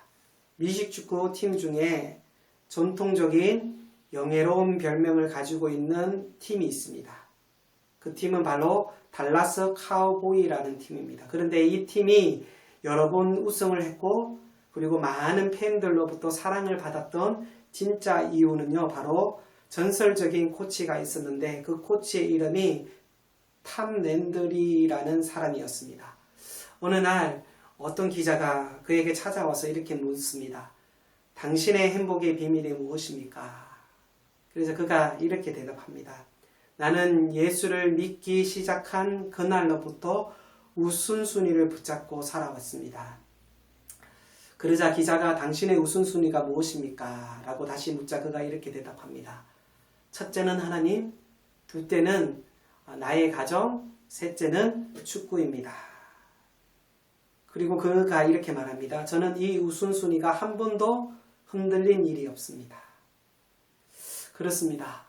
미식 축구 팀 중에 전통적인 영예로운 별명을 가지고 있는 팀이 있습니다. 그 팀은 바로 달라스 카우보이라는 팀입니다. 그런데 이 팀이 여러 번 우승을 했고, 그리고 많은 팬들로부터 사랑을 받았던 진짜 이유는요, 바로 전설적인 코치가 있었는데 그 코치의 이름이 탐 랜드리라는 사람이었습니다. 어느 날 어떤 기자가 그에게 찾아와서 이렇게 묻습니다. 당신의 행복의 비밀이 무엇입니까? 그래서 그가 이렇게 대답합니다. 나는 예수를 믿기 시작한 그날로부터 우선순위를 붙잡고 살아왔습니다. 그러자 기자가 당신의 우선순위가 무엇입니까? 라고 다시 묻자 그가 이렇게 대답합니다. 첫째는 하나님, 둘째는 나의 가정, 셋째는 축구입니다. 그리고 그가 이렇게 말합니다. 저는 이 우선순위가 한 번도 흔들린 일이 없습니다. 그렇습니다.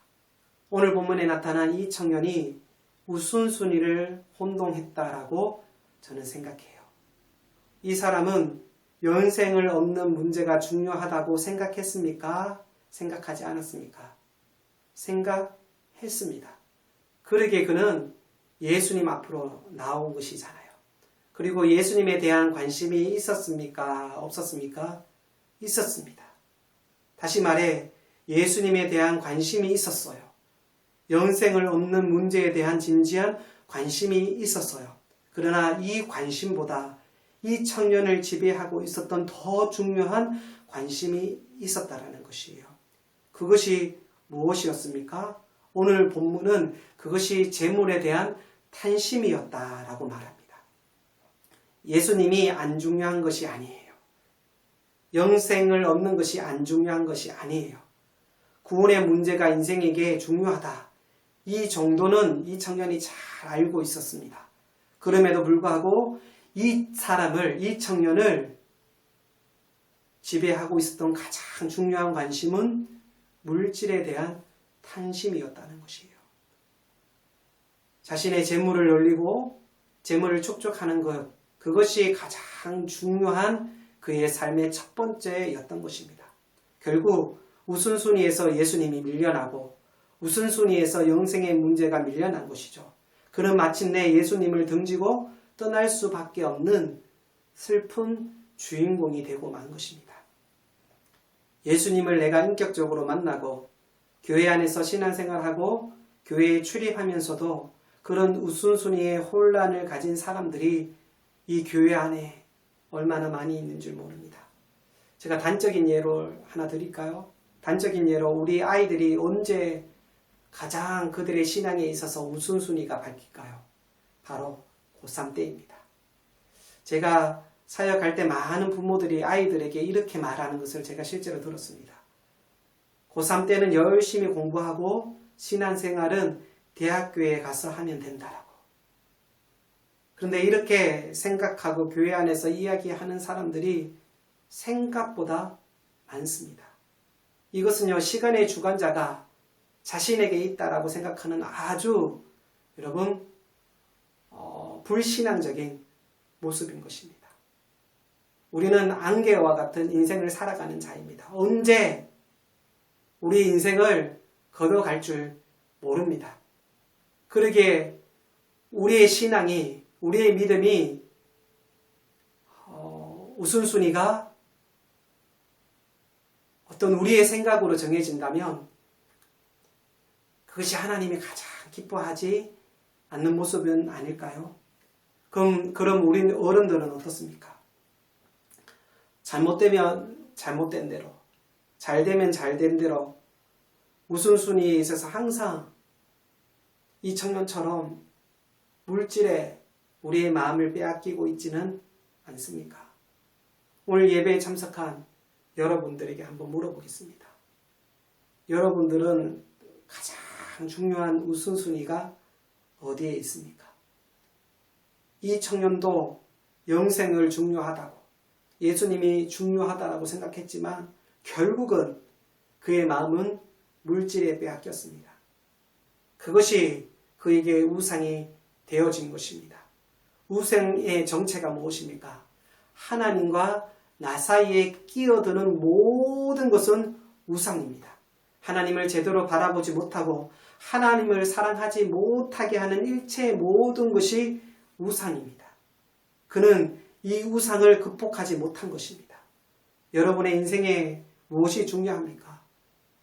오늘 본문에 나타난 이 청년이 우선순위를 혼동했다라고 저는 생각해요. 이 사람은 영생을 얻는 문제가 중요하다고 생각했습니까? 생각하지 않았습니까? 생각했습니다. 그러기에 그는 예수님 앞으로 나온 것이잖아요. 그리고 예수님에 대한 관심이 있었습니까? 없었습니까? 있었습니다. 다시 말해 예수님에 대한 관심이 있었어요. 영생을 얻는 문제에 대한 진지한 관심이 있었어요. 그러나 이 관심보다 이 청년을 지배하고 있었던 더 중요한 관심이 있었다라는 것이에요. 그것이 무엇이었습니까? 오늘 본문은 그것이 재물에 대한 탐심이었다라고 말합니다. 예수님이 안 중요한 것이 아니에요. 영생을 얻는 것이 안 중요한 것이 아니에요. 구원의 문제가 인생에게 중요하다. 이 정도는 이 청년이 잘 알고 있었습니다. 그럼에도 불구하고 이 사람을, 이 청년을 지배하고 있었던 가장 중요한 관심은 물질에 대한 탐심이었다는 것이에요. 자신의 재물을 올리고 재물을 축적하는 것, 그것이 가장 중요한 그의 삶의 첫 번째였던 것입니다. 결국 우선순위에서 예수님이 밀려나고 우선순위에서 영생의 문제가 밀려난 것이죠. 그는 마침내 예수님을 등지고 떠날 수밖에 없는 슬픈 주인공이 되고 만 것입니다. 예수님을 내가 인격적으로 만나고 교회 안에서 신앙생활하고 교회에 출입하면서도 그런 우선순위의 혼란을 가진 사람들이 이 교회 안에 얼마나 많이 있는 줄 모릅니다. 제가 단적인 예를 하나 드릴까요? 단적인 예로 우리 아이들이 언제 가장 그들의 신앙에 있어서 우선순위가 바뀔까요? 바로 고3 때입니다. 제가 사역할 때 많은 부모들이 아이들에게 이렇게 말하는 것을 제가 실제로 들었습니다. 고3 때는 열심히 공부하고 신앙생활은 대학교에 가서 하면 된다라고. 그런데 이렇게 생각하고 교회 안에서 이야기하는 사람들이 생각보다 많습니다. 이것은요, 시간의 주관자가 자신에게 있다라고 생각하는 아주 여러분 불신앙적인 모습인 것입니다. 우리는 안개와 같은 인생을 살아가는 자입니다. 언제 우리 인생을 걸어갈 줄 모릅니다. 그러기에 우리의 신앙이, 우리의 믿음이 우선순위가 어떤 우리의 생각으로 정해진다면 그것이 하나님이 가장 기뻐하지 않는 모습은 아닐까요? 그럼 우리 어른들은 어떻습니까? 잘못되면 잘못된 대로, 잘되면 잘된 대로 우선순위에 있어서 항상 이 청년처럼 물질에 우리의 마음을 빼앗기고 있지는 않습니까? 오늘 예배에 참석한 여러분들에게 한번 물어보겠습니다. 여러분들은 가장 중요한 우선순위가 어디에 있습니까? 이 청년도 영생을 중요하다고, 예수님이 중요하다고 생각했지만 결국은 그의 마음은 물질에 빼앗겼습니다. 그것이 그에게 우상이 되어진 것입니다. 우상의 정체가 무엇입니까? 하나님과 나 사이에 끼어드는 모든 것은 우상입니다. 하나님을 제대로 바라보지 못하고 하나님을 사랑하지 못하게 하는 일체의 모든 것이 우상입니다. 그는 이 우상을 극복하지 못한 것입니다. 여러분의 인생에 무엇이 중요합니까?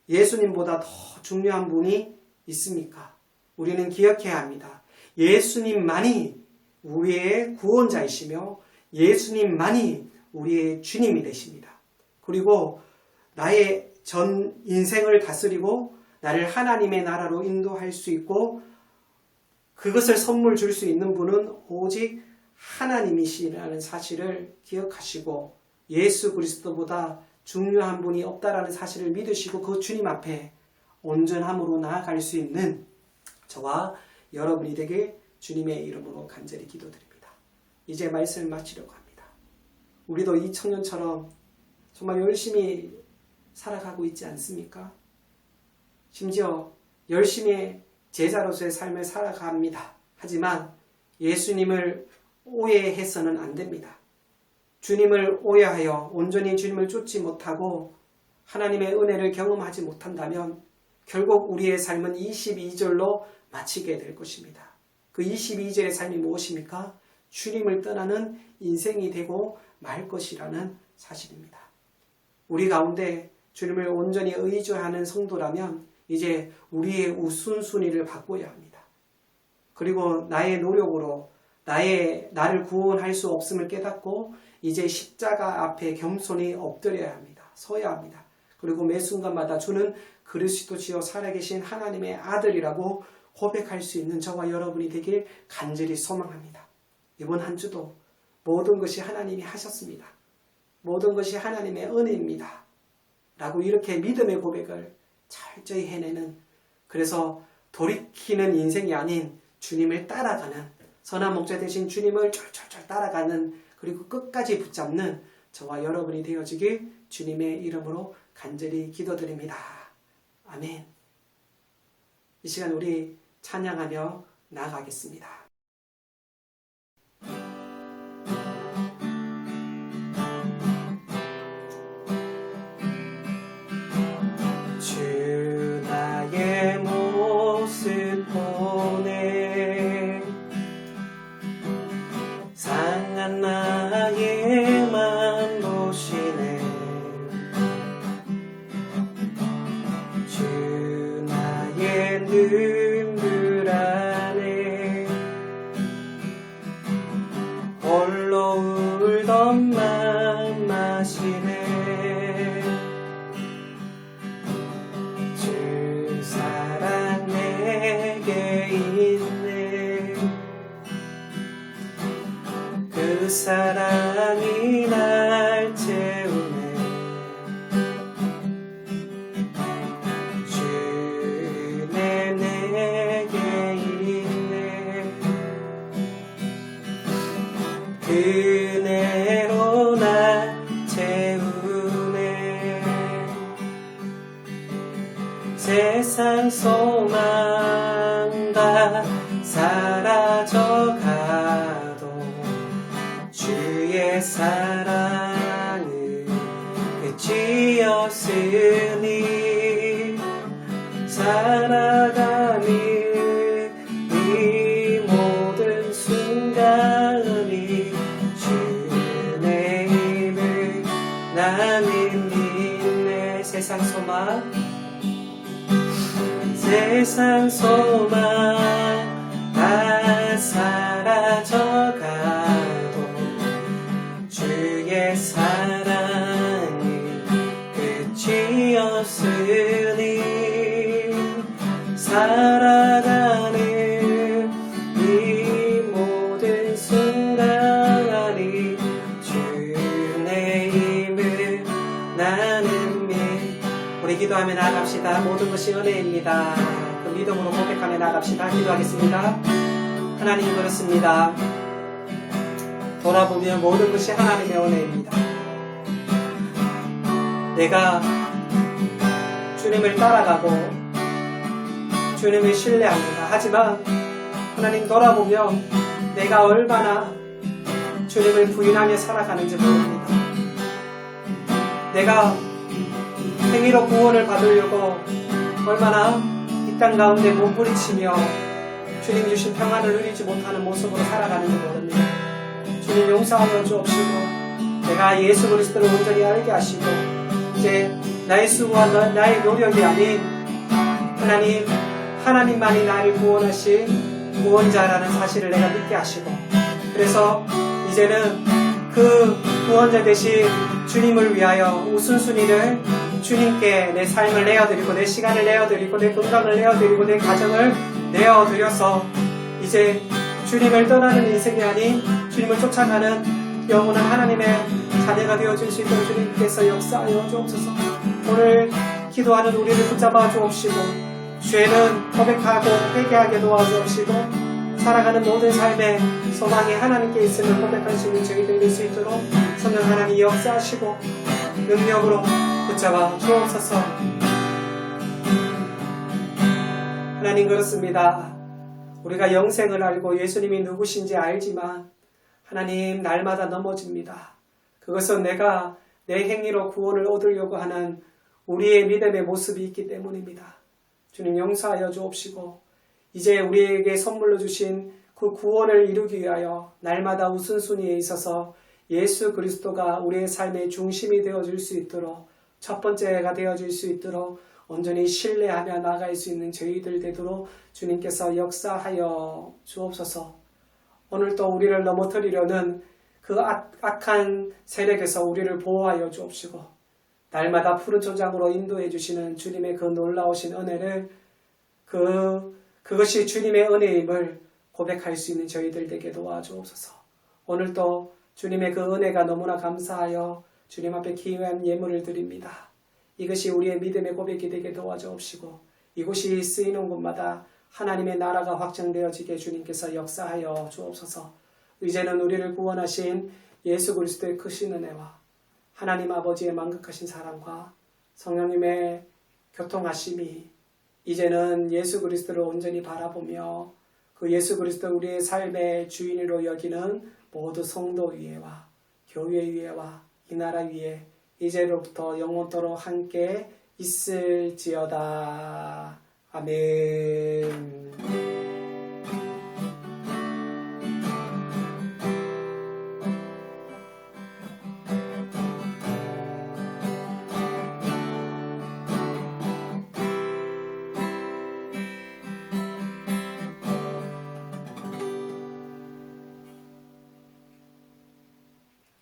예수님보다 더 중요한 분이 있습니까? 우리는 기억해야 합니다. 예수님만이 우리의 구원자이시며 예수님만이 우리의 주님이 되십니다. 그리고 나의 전 인생을 다스리고 나를 하나님의 나라로 인도할 수 있고 그것을 선물 줄 수 있는 분은 오직 하나님이시라는 사실을 기억하시고 예수 그리스도보다 중요한 분이 없다라는 사실을 믿으시고 그 주님 앞에 온전함으로 나아갈 수 있는 저와 여러분이 되길 주님의 이름으로 간절히 기도드립니다. 이제 말씀을 마치려고 합니다. 우리도 이 청년처럼 정말 열심히 살아가고 있지 않습니까? 심지어 열심히 제자로서의 삶을 살아갑니다. 하지만 예수님을 오해해서는 안 됩니다. 주님을 오해하여 온전히 주님을 쫓지 못하고 하나님의 은혜를 경험하지 못한다면 결국 우리의 삶은 22절로 마치게 될 것입니다. 그 22절의 삶이 무엇입니까? 주님을 떠나는 인생이 되고 말 것이라는 사실입니다. 우리 가운데 주님을 온전히 의지하는 성도라면 이제 우리의 우선순위를 바꿔야 합니다. 그리고 나의 노력으로 나를 구원할 수 없음을 깨닫고 이제 십자가 앞에 겸손히 엎드려야 합니다. 서야 합니다. 그리고 매 순간마다 주는 그리스도시요 살아계신 하나님의 아들이라고 고백할 수 있는 저와 여러분이 되길 간절히 소망합니다. 이번 한 주도 모든 것이 하나님이 하셨습니다. 모든 것이 하나님의 은혜입니다. 라고 이렇게 믿음의 고백을 철저히 해내는, 그래서 돌이키는 인생이 아닌 주님을 따라가는, 선한 목자 되신 주님을 철철철 따라가는, 그리고 끝까지 붙잡는 저와 여러분이 되어지길 주님의 이름으로 간절히 기도드립니다. 아멘. 이 시간 우리 찬양하며 나아가겠습니다. 주 나의 모습 보내 상한 나의 맘 보시네 주 나의 눈물 안에 홀로 울던 맘 마시네 주 사랑 내게 있네 그 사랑이 날 채우네 주네 내게 있네 그네로 날 채우네 세상 소망 다 사라져가도 주의 사랑은 끝이 없으니 살아가는 이 모든 순간이 주의 힘을 나는 믿네 세상 소망 다 사라져가도 주의 사랑이 끝이 없으니 살아가는 이 모든 순간이 주의 힘을 나는 우리 기도하며 나아갑시다. 모든 것이 은혜입니다. 그 믿음으로 고백하며 나아갑시다. 기도하겠습니다. 하나님 그렇습니다. 돌아보면 모든 것이 하나님의 은혜입니다. 내가 주님을 따라가고 주님을 신뢰합니다. 하지만 하나님 돌아보면 내가 얼마나 주님을 부인하며 살아가는지 모릅니다. 내가 행위로 구원을 받으려고 얼마나 이 땅 가운데 몸부림치며 주님 주신 평안을 누리지 못하는 모습으로 살아가는지 모릅니다. 주님 용서하여 주옵시고 내가 예수 그리스도를 온전히 알게 하시고 이제 나의 수고와 나의 노력이 아닌 하나님만이 나를 구원하신 구원자라는 사실을 내가 믿게 하시고 그래서 이제는 그 구원자 대신 주님을 위하여 우선순위를 주님께 내 삶을 내어드리고 내 시간을 내어드리고 내 건강을 내어드리고 내 가정을 내어드려서 이제 주님을 떠나는 인생이 아닌 주님을 쫓아가는 영원한 하나님의 자녀가 되어줄 수 있도록 주님께서 역사하여 주옵소서. 오늘 기도하는 우리를 붙잡아 주옵시고 죄는 고백하고 회개하게 도와주옵시고 살아가는 모든 삶의 소망이 하나님께 있음을 고백할 수 있는 저희들 될 수 있도록 성령 하나님 역사하시고 능력으로 붙잡아 주옵소서. 하나님 그렇습니다. 우리가 영생을 알고 예수님이 누구신지 알지만 하나님 날마다 넘어집니다. 그것은 내가 내 행위로 구원을 얻으려고 하는 우리의 믿음의 모습이 있기 때문입니다. 주님 용서하여 주옵시고 이제 우리에게 선물로 주신 그 구원을 이루기 위하여 날마다 우선순위에 있어서 예수 그리스도가 우리의 삶의 중심이 되어줄 수 있도록 첫 번째가 되어줄 수 있도록 온전히 신뢰하며 나아갈 수 있는 저희들 되도록 주님께서 역사하여 주옵소서. 오늘 또 우리를 넘어뜨리려는 그 악한 세력에서 우리를 보호하여 주옵시고 날마다 푸른 초장으로 인도해 주시는 주님의 그 놀라우신 은혜를 그것이 주님의 은혜임을 고백할 수 있는 저희들 되게 도와주옵소서. 오늘도 주님의 그 은혜가 너무나 감사하여 주님 앞에 귀한 예물을 드립니다. 이것이 우리의 믿음의 고백이 되게 도와주옵시고 이곳이 쓰이는 곳마다 하나님의 나라가 확정되어지게 주님께서 역사하여 주옵소서. 이제는 우리를 구원하신 예수 그리스도의 크신 은혜와 하나님 아버지의 만극하신 사랑과 성령님의 교통하심이 이제는 예수 그리스도를 온전히 바라보며 그 예수 그리스도 우리의 삶의 주인으로 여기는 모두 성도 위에와 교회 위에와 이 나라 위에 이제로부터 영원토록 함께 있을지어다. 아멘.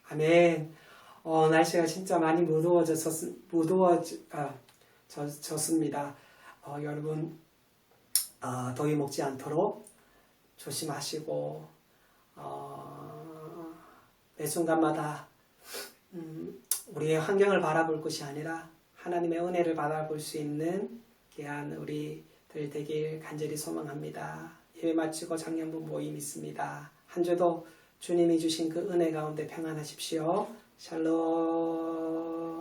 아멘. 날씨가 진짜 많이 무더워졌습니다. 여러분 더위 먹지 않도록 조심하시고 매 순간마다 우리의 환경을 바라볼 것이 아니라 하나님의 은혜를 바라볼 수 있는 귀한 우리들 되길 간절히 소망합니다. 예배 마치고 장년부 모임 있습니다. 한 주도 주님이 주신 그 은혜 가운데 평안하십시오. 샬롬.